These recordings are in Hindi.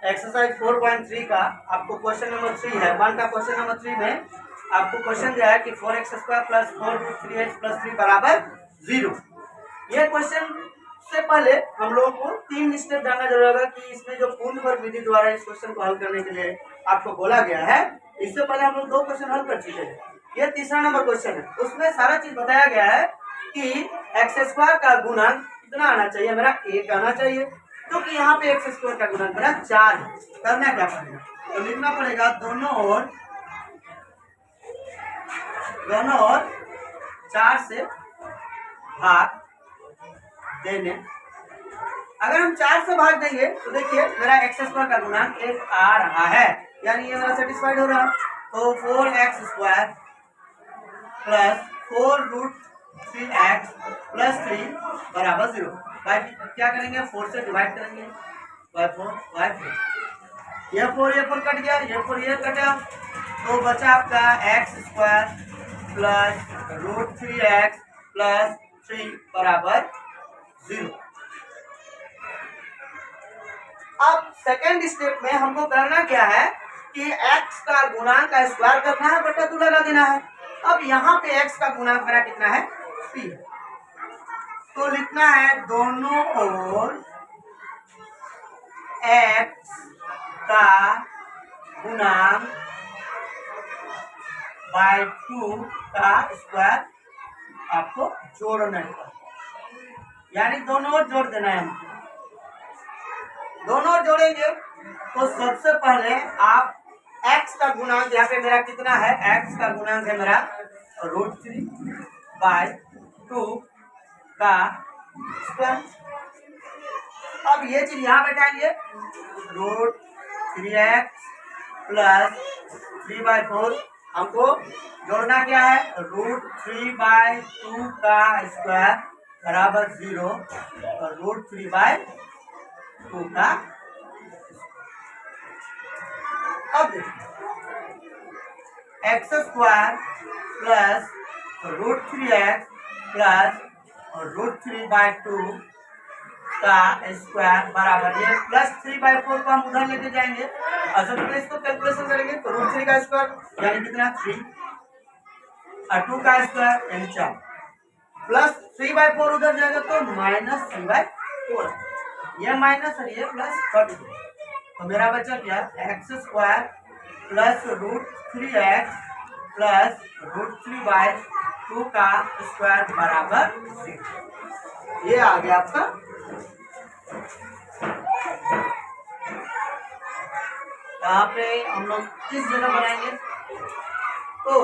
एक्सरसाइज 4.3 का आपको क्वेश्चन नंबर 3 है। 1 का क्वेश्चन नंबर 3 में आपको क्वेश्चन दिया है कि 4x² प्लस 4√3x प्लस 3 बराबर 0। ये क्वेश्चन से पहले हम लोगों को 3 स्टेप जानना जरूरी होगा कि इसमें जो पूर्ण वर्ग विधि द्वारा इस क्वेश्चन को हल करने के लिए आपको बोला गया है। इससे पहले हम लोग 2 क्वेश्चन हल कर चुके हैं। ये तीसरा नंबर क्वेश्चन है, उसमें सारा चीज बताया गया है कि x² का गुणक कितना आना चाहिए, मेरा 1 आना चाहिए, क्योंकि यहाँ पे x² का गुणक मेरा 4 है। करना क्या पड़ेगा, तो लिखना पड़ेगा दोनों ओर 4 से भाग देने। अगर हम 4 से भाग देंगे तो देखिए मेरा x² का गुणक 1 आ रहा है, यानी ये मेरा सेटिस्फाइड हो रहा है। तो 4x² प्लस 4√3x प्लस 3 बराबर 0। भाई क्या करेंगे, 4 से डिवाइड करेंगे, बाय 4 ये 4 कट गया, ये 4 ये कटा, तो बचा आपका x² प्लस √3x प्लस 3 बराबर 0। अब सेकेंड स्टेप में हमको करना क्या है कि x का गुणांक का स्क्वायर करना है, बटा 2 लगा देना है। अब यहाँ पे x का गुणांक मेरा कितना है, 3, तो लिखना है दोनों ओर x का गुणांक बाय 2 का स्क्वायर आपको जोड़ना है, यानी दोनों ओर जोड़ देना है हमको। दोनों ओर जोड़ेंगे तो सबसे पहले आप x का गुणांक यहाँ पे मेरा कितना है, x का गुणांक है मेरा √3/2 का स्क्वायर। अब ये चीज यहाँ बैठाएंगे, √3x प्लस 3/4, हमको जोड़ना क्या है, √3/2 का स्क्वायर बराबर 0 और √3/2 का। अब x² प्लस √3x प्लस √3/2 का स्क्वायर बराबर, ये प्लस 3/4 को हम उधर लेके जाएंगे, असल में इसको कैलकुलेशन करेंगे तो √3 का स्क्वायर यानी कितना 3 और 2 का स्क्वायर यानी 4, प्लस 3/4 उधर जाएगा तो माइनस 3/4, ये माइनस और ये प्लस कट गया, तो मेरा बचा क्या, x² प्लस √3x प्लस √3/2 का स्क्वायर बराबर 0। ये आ गया आपका। यहाँ पे हम लोग किस जगह बनाएंगे, तो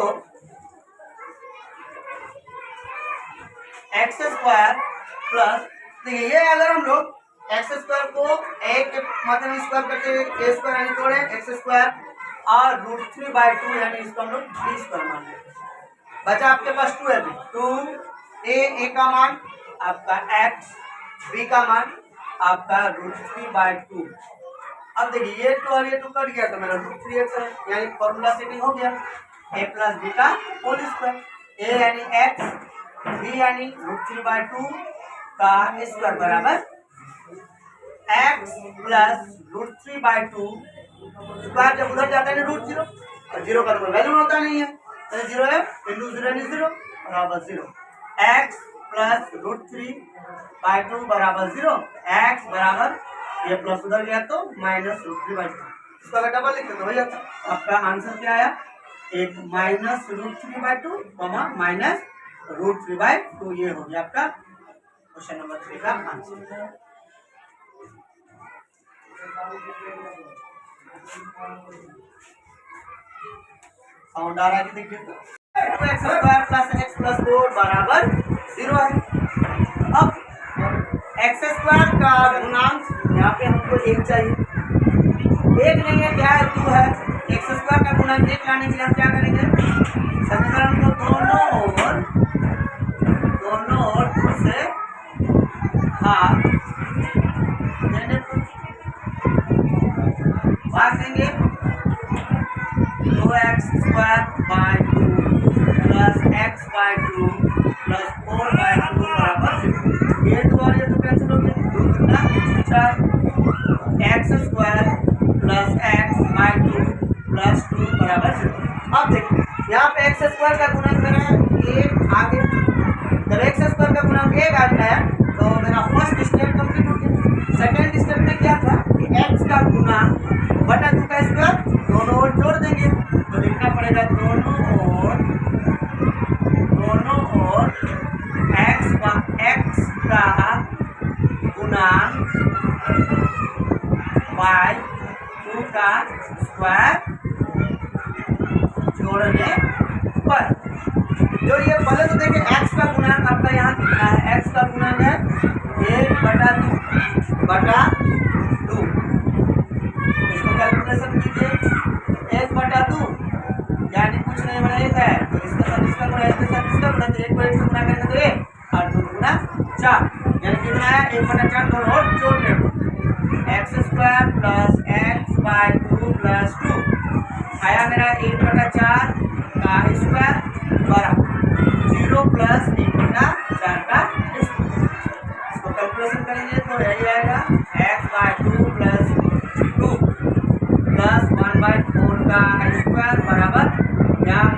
x² प्लस, देखिए ये अगर हम लोग x² को एक के मतलब स्क्वायर करके a² यानी तोड़े x² और √3/2 यानी इसको हम लोग b² मान लेंगे, बचा आपके पास 2 है, 2 a का मान आपका x, b का मान आपका √3/2। अब देखिए ये 2 और ये 2 कट गया तो मेरा √3x है, यानी फॉर्मूला सेटिंग हो गया, a प्लस b का होल स्क्वायर, a यानी x, b यानी √3/2 का स्क्वायर बराबर x प्लस √3/2 स्क्वायर जब उधर जाता है √0 और 0 का कोई वैल्यू होता नहीं है, तो 0 है इंटू 0 यानी 0 बराबर 0, x प्लस √3/2 बराबर 0, x बराबर ये प्लस उधर गया तो माइनस √3/2, इसको अगर डबल लिखते तो वही आता। आपका आंसर क्या आया, एक माइनस √3/2 माइनस √3/2, ये हो गया आपका क्वेश्चन नंबर 3 का आंसर। साउंड आ रहा है कि देखिए, तो x² प्लस x प्लस 4 बराबर 0 है। अब x² का गुणांक यहाँ पे हमको 1 चाहिए, 1 नहीं है, क्या है 2 है, x² का गुणांक 1 लाने के लिए हम क्या करेंगे, समीकरण को दोनों ओर 2 से भाग देंगे, 2x²/2 प्लस x/2 प्लस 4/2 बराबर 0। ये 2 और ये 2 कैंसिल हो गया, 2 कितना 4, x² यहाँ पे एक्स स्क्वायर का गुणन मेरा 1 आ गया। जब एक्स स्क्वायर का गुणन 1 आ गया तो मेरा फर्स्ट स्टेप कंप्लीट हो गया। सेकेंड स्टेप में क्या था कि एक्स का गुणन बटा 2 का स्क्वायर, दोनों ओर जोड़ देंगे तो लिखना पड़ेगा दोनों ओर एक्स का गुणन बाय 2 का स्क्वायर जोड़ने पर, जो ये पहले तो देखिए एक्स का गुणन आपका यहाँ कितना है, एक्स का गुणन है 1 बटा 2। इसको कैलकुलेशन कीजिए, 1 बटा 2 यानी कुछ नहीं बना 1 है, तो इसका साथ इसका गुणा, इसके साथ इसका गुणा, तो 1 को 1 से गुणा करेंगे तो 1 और 2 गुणा 4, यानी कितना है 1 बटा 4, दोनों और जोड़ने को x square plus x by 2 plus 2 आया मेरा 1 बटा 4 का स्क्वायर बराबर 0 प्लस 1 बटा 4 का स्क्वायर। इसको कैलकुलेशन करेंगे तो यही आएगा x by 2 plus 2 plus 1 by 4 का स्क्वायर बराबर, यहाँ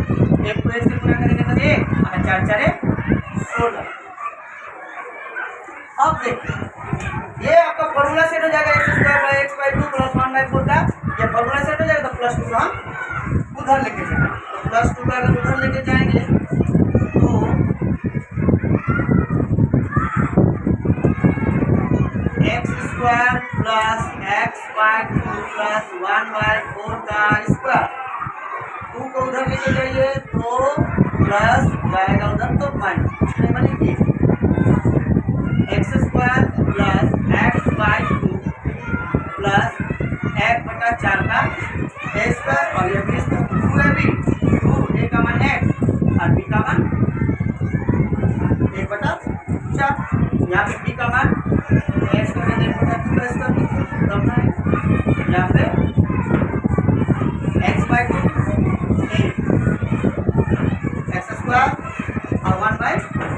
1 को 1 से गुणा करेंगे तो 1 और 4 4 16। अब देखिए ये आपका फॉर्मूला सेट हो जाएगा, x square by x by 2 plus 1 by 4 का ये फॉर्मूला सेट हो जाएगा। तो प्लस 2 को हम उधर लेके जाएंगे, तो प्लस 2 का अगर उधर लेके जाएंगे तो x square plus x by 2 plus 1 by 4 का स्क्वायर, 2 को उधर लेके जाइए तो प्लस जाएगा उधर तो माइनस, कुछ नहीं बनेगी x square plus x by 2 plus 1 बटा 4 का स्क्वायर, और ये भी 2 है भी 2 ए का मान एक्स और बी का मान 1 बटा 4, यहाँ पे बी का मान एक्स का मान 1 बटा 2 का स्क्वायर तब ना यहाँ पे एक्स बाय 2 एक्स स्क्वायर और 1 बाय 4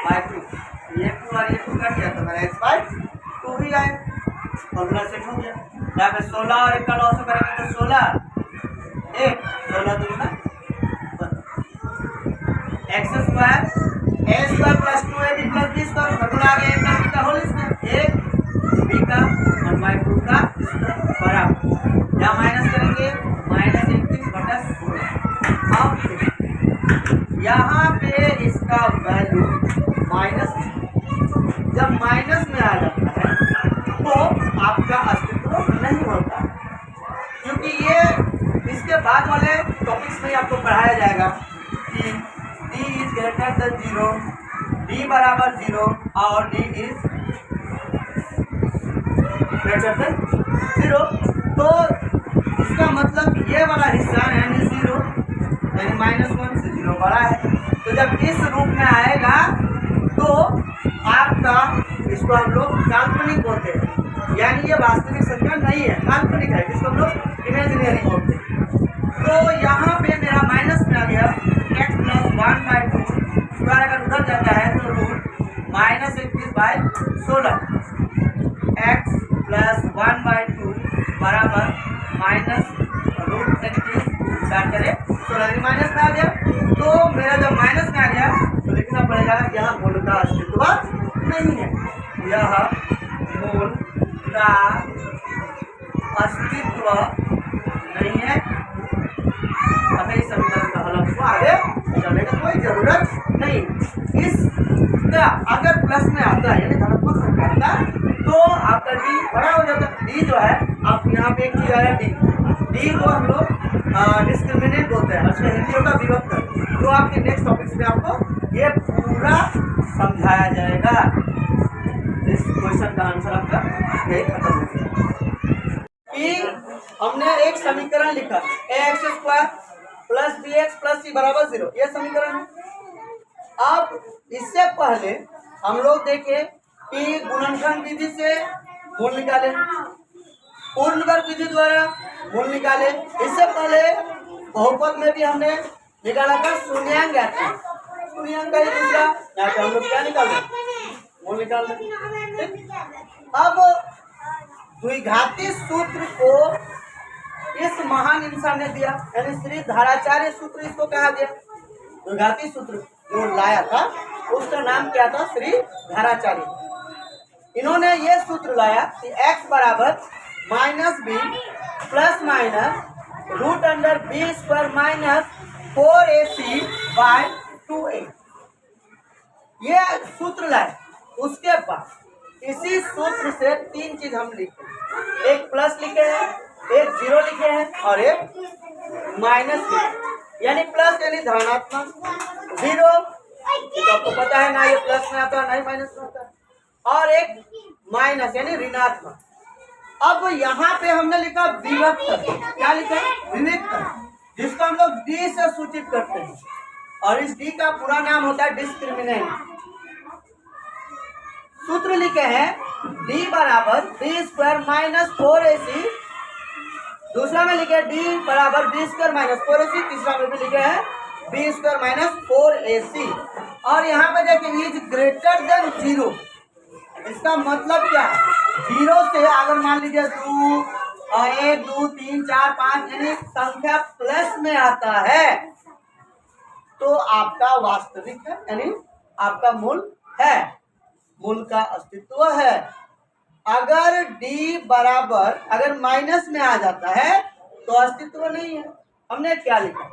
बाय 2, ये 2 और ये 2 कट गया तो मेरा एक्स बाय 2 ही आए, फॉर्मूला सेट हो गया। यहाँ पे 16 और 1 का लॉस करेंगे तो 16 1 16 दूना x square a square plus 2ab plus b square, formula आ गया a का b का होल स्क्वायर, a b का 1 बाय 2 का बराबर, यहाँ माइनस करेंगे माइनस 21 बटा 16। अब यहाँ पे इसका वैल्यू माइनस, जब माइनस में आ जाता है तो आपका अस्तित्व नहीं होता, क्योंकि ये इसके बाद वाले टॉपिक्स में आपको पढ़ाया जाएगा कि d is greater than 0, d बराबर 0 और d इज ग्रेटर देन 0। तो इसका मतलब ये वाला हिस्सा यानी 0 यानी -1 से 0 बड़ा है, तो जब इस रूप में आएगा तो आपका इसको हम लोग काल्पनिक बोलते हैं, यानी ये वास्तविक संख्या नहीं है, काल्पनिक है, इसको हम लोग इमेजिनरी बोलते हैं। तो यहाँ पे मेरा माइनस में आ गया x प्लस 1 बाय 2 स्क्वायर, अगर उधर जाता है तो root minus 21 by 16 x plus 1 by 2 बराबर माइनस रूट 21 4 करे 16, माइनस में आ गया। तो मेरा जब माइनस में आ गया तो लिखना पड़ेगा यहाँ मूल का अस्तित्व नहीं है, यह मूल का अस्तित्व नहीं है, हमें इस समीकरण का हल को आगे चलने की कोई जरूरत नहीं। इसका अगर प्लस में आता है यानी धनात्मक संख्या आता तो आपका डी बड़ा हो जाता है। डी जो है आप यहाँ पे एक चीज आया डी को हम लोग डिस्क्रिमिनेट बोलते हैं, उसमें हिंदी होगा विभक्त। तो आपके नेक्स्ट टॉपिक्स में आपको ये पूरा समझाया जाएगा। इस क्वेश्चन का आंसर आपका यही खत्म हो गया कि हमने एक समीकरण लिखा ax square plus bx plus c बराबर 0, यह समीकरण है। अब इससे पहले हम लोग देखें कि गुणनखंड विधि से मूल निकाले, पूर्ण वर्ग विधि द्वारा मूल निकाले। इससे पहले बहुपद में भी हमने निकाला था शून्यांक आते, शून्यांक का ही दूसरा यहाँ पे हम लोग क्या निकाल रहे मूल निकाल रहे। अब द्विघाती सूत्र को इस महान इंसान ने दिया, यानी श्री धाराचार्य सूत्र इसको कहा गया। द्विघाती सूत्र जो लाया था उसका नाम क्या था? श्री धाराचार्य। इन्होंने ये सूत्र लाया कि x बराबर -b plus minus root under b square minus 4ac by 2a, ये सूत्र लाए। उसके बाद इसी सूत्र से तीन चीज हम लिखे, एक प्लस लिखे हैं, एक जीरो लिखे हैं और एक माइनस लिखे। यानी प्लस यानी धनात्मक, जीरो तो आपको पता है ना ये प्लस में आता है ना ही माइनस में आता है, और एक माइनस यानी ऋणात्मक। अब यहाँ पे हमने लिखा विभक्त, क्या लिखा है? विभक्त, जिसको हम लोग डी से सूचित करते हैं, और इस डी का पूरा नाम होता है डिस्क्रिमिनेंट। सूत्र लिखे हैं डी बराबर बी स्क्वायर माइनस 4ac, दूसरा में लिखे डी बराबर बी स्क्वायर माइनस 4ac, तीसरा में भी लिखे हैं बी स्क्वायर माइनस 4ac। और यहाँ पे देखिए इज ग्रेटर देन जीरो, इसका मतलब क्या है? जीरो से अगर मान लीजिए 2 और 1 2 3 4 5 यानी संख्या प्लस में आता है तो आपका वास्तविक है, यानी आपका मूल है, मूल का अस्तित्व है। अगर डी बराबर अगर माइनस में आ जाता है तो अस्तित्व नहीं है। हमने क्या लिखा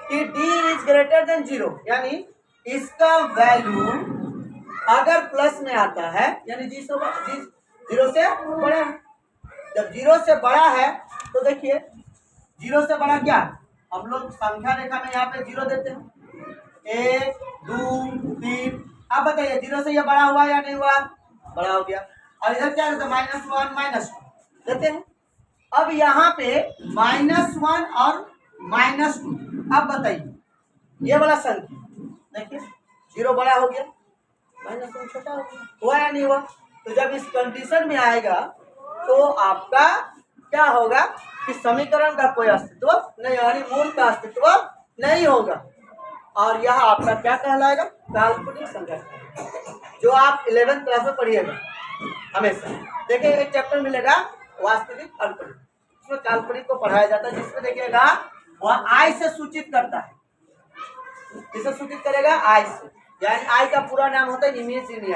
कि D is greater than zero, यानी इसका वैल्यू अगर प्लस में आता है यानी जीरो से बड़ा है। जब जीरो से बड़ा है तो देखिए जीरो से बड़ा क्या, हम लोग संख्या रेखा में यहाँ पे जीरो देते हैं, 1 2 3। आप बताइए जीरो से ये बड़ा हुआ या नहीं हुआ? बड़ा हो गया। और इधर क्या देते हैं? -1 -2 देते हैं। अब यहाँ पे -1 और -2, अब बताइए ये वाला संख्या देखिए जीरो बड़ा हो गया, -1 छोटा हो गया, हुआ या नहीं हुआ? तो जब इस कंडीशन में आएगा तो आपका क्या होगा कि समीकरण का कोई अस्तित्व नहीं, यानी मूल का अस्तित्व नहीं होगा। और यह आपका क्या कहलाएगा? काल्पनिक संख्या, जो आप 11th क्लास में पढ़िएगा हमेशा। देखिए एक चैप्टर मिलेगा वास्तविक काल्पनिक, इसमें काल्पनिक को पढ़ाया जाता है, जिसमें देखिएगा वह आई से सूचित करता है। किसे सूचित करेगा? आई से, यानी आई का पूरा नाम होता है इमेजिनरी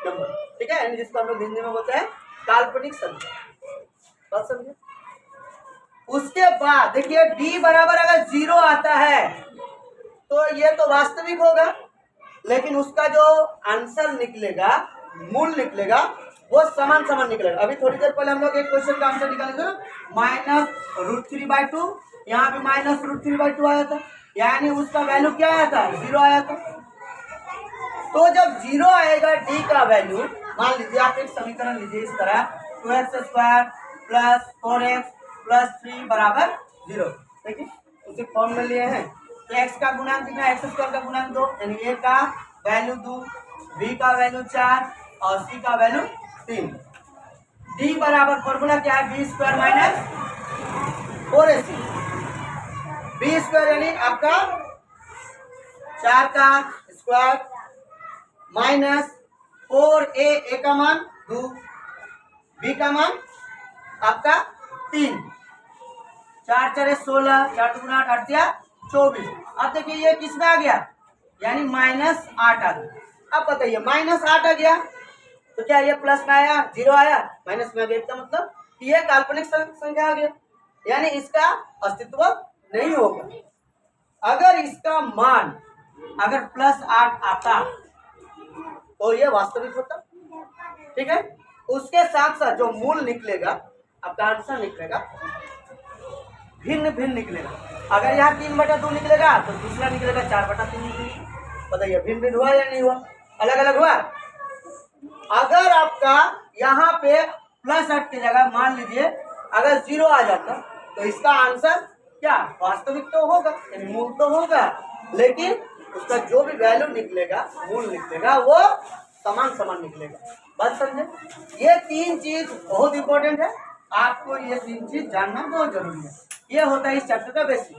नंबर, ठीक है, जिसको हम लोग हिंदी में बोलते हैं काल्पनिक संख्या। बात समझे? उसके बाद देखिए डी बराबर अगर जीरो आता है तो ये तो वास्तविक होगा, लेकिन उसका जो आंसर निकलेगा, मूल निकलेगा, वो समान समान निकलेगा। अभी थोड़ी देर पहले हम लोग एक क्वेश्चन का आंसर निकालेंगे, -√3/2, यहाँ पे -√3/2 आया था, यानी उसका वैल्यू क्या आया था? जीरो आया था। तो जब जीरो आएगा डी का वैल्यू, मान लीजिए आप एक समीकरण लीजिए इस तरह, 2x² + 4x + 3 बराबर 0। देखिए उसे फॉर्म में लिए हैं तो x का गुणांक कितना? x² का गुणांक 2, यानी a का वैल्यू 2, b का वैल्यू 4 और c का वैल्यू 3। d बराबर फॉर्मूला क्या है? b² - 4ac, b² यानी आपका 4 का स्क्वायर माइनस 4a का मान 2, b का मान आपका 3, 4 4 16, 4 2 8 8 24। अब देखिए ये किस में आ गया? यानी -8 आ गया। अब बताइए -8 आ गया तो क्या ये प्लस में आया? जीरो आया, माइनस में आ गया। इसका मतलब ये काल्पनिक संख्या आ गया, यानी इसका अस्तित्व नहीं होगा। अगर इसका मान अगर +8 आता तो ये वास्तविक होता, ठीक है। उसके साथ साथ जो मूल निकलेगा, आपका आंसर निकलेगा, भिन्न भिन्न निकलेगा। अगर यहाँ 3/2 निकलेगा तो दूसरा निकलेगा 4/3 निकलेगा। बताइए भिन्न भिन्न हुआ या नहीं हुआ? अलग अलग हुआ। अगर आपका यहाँ पे +8 की जगह मान लीजिए अगर 0 आ जाता तो इसका आंसर क्या? वास्तविक तो होगा, यानी मूल तो होगा, लेकिन उसका जो भी वैल्यू निकलेगा, मूल निकलेगा, वो समान समान निकलेगा। बात समझे? ये तीन चीज बहुत इंपॉर्टेंट है, आपको ये तीन चीज जानना बहुत जरूरी है। ये होता है इस चैप्टर का बेसिक।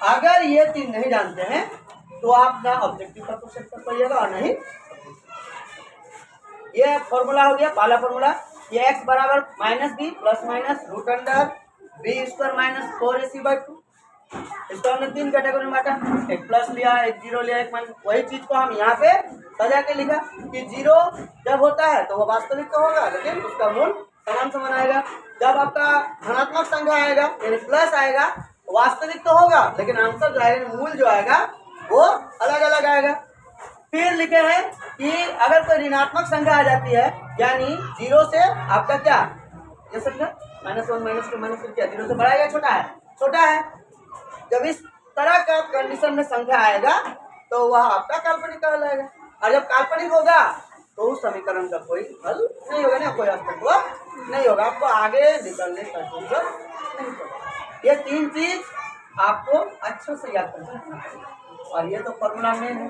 अगर ये तीन नहीं जानते हैं तो आप ना ऑब्जेक्टिव का क्वेश्चन कर पाइएगा और नहीं। ये फॉर्मूला हो गया, पहला फॉर्मूला, ये x बराबर -b ± root under b square minus 4ac/2। इसको हमने 3 कैटेगरी में बांटा, एक प्लस लिया, एक जीरो लिया, एक माइनस। वही चीज को हम यहाँ पे सजा के लिखा कि जीरो जब होता है तो वो वास्तविक तो होगा, लेकिन उसका मूल समान समान आएगा। जब आपका धनात्मक संख्या आएगा यानी प्लस आएगा, वास्तविक तो होगा लेकिन आंसर जो आएगा, मूल जो आएगा वो अलग अलग आएगा। फिर लिखे हैं कि अगर कोई ऋणात्मक संख्या आ जाती है, यानी जीरो से आपका क्या, ये संख्या -1 -2 -3 क्या जीरो से बड़ा है या छोटा है? छोटा है। जब इस तरह का कंडीशन में संख्या आएगा तो वह आपका काल्पनिक कहलाएगा, और जब काल्पनिक होगा तो उस समीकरण का कोई हल नहीं होगा ना, कोई अस्तित्व नहीं होगा, आपको आगे निकलने का जरूरत नहीं होगा। ये 3 चीज आपको अच्छे से याद करना है, और ये तो फॉर्मूला में है।